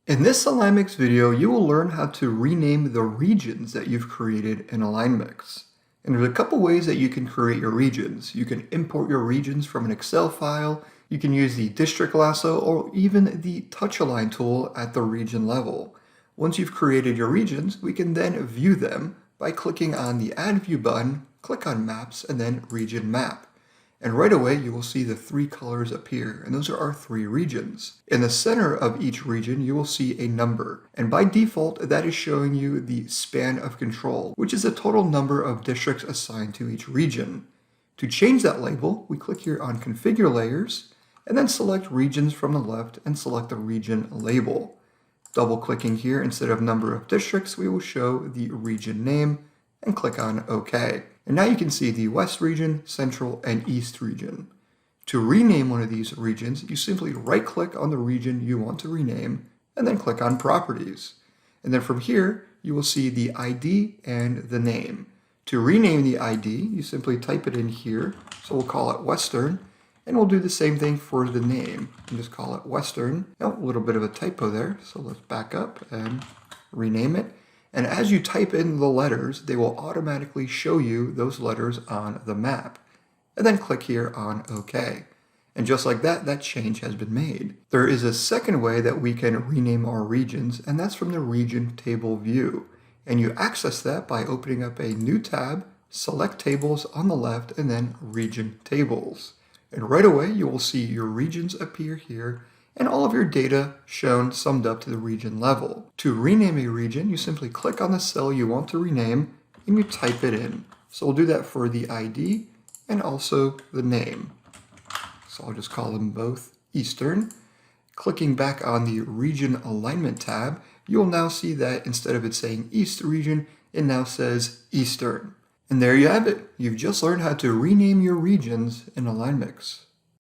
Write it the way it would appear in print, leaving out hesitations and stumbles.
In this AlignMix video, you will learn how to rename the regions that you've created in AlignMix. And there's a couple ways that you can create your regions. You can import your regions from an Excel file, you can use the district lasso, or even the touch align tool at the region level. Once you've created your regions, we can then view them by clicking on the Add View button, click on Maps, and then Region Map. And right away, you will see the three colors appear, and those are our three regions. In the center of each region, you will see a number, and by default, that is showing you the span of control, which is the total number of districts assigned to each region. To change that label, we click here on Configure Layers, and then select Regions from the left and select the region label. Double-clicking here, instead of number of districts, we will show the region name, and click on OK. And now you can see the West region, Central, and East region. To rename one of these regions, you simply right-click on the region you want to rename, and then click on Properties. And then from here, you will see the ID and the name. To rename the ID, you simply type it in here, so we'll call it Western, and we'll do the same thing for the name, and just call it Western. Now, a little bit of a typo there, so let's back up and rename it. And as you type in the letters, they will automatically show you those letters on the map. And then click here on OK. And just like that, that change has been made. There is a second way that we can rename our regions, and that's from the region table view. And you access that by opening up a new tab, select Tables on the left, and then Region Tables. And right away, you will see your regions appear here, and all of your data shown summed up to the region level. To rename a region, you simply click on the cell you want to rename and you type it in. So we'll do that for the ID and also the name. So I'll just call them both Eastern. Clicking back on the Region Alignment tab, you'll now see that instead of it saying East region, it now says Eastern. And there you have it. You've just learned how to rename your regions in AlignMix.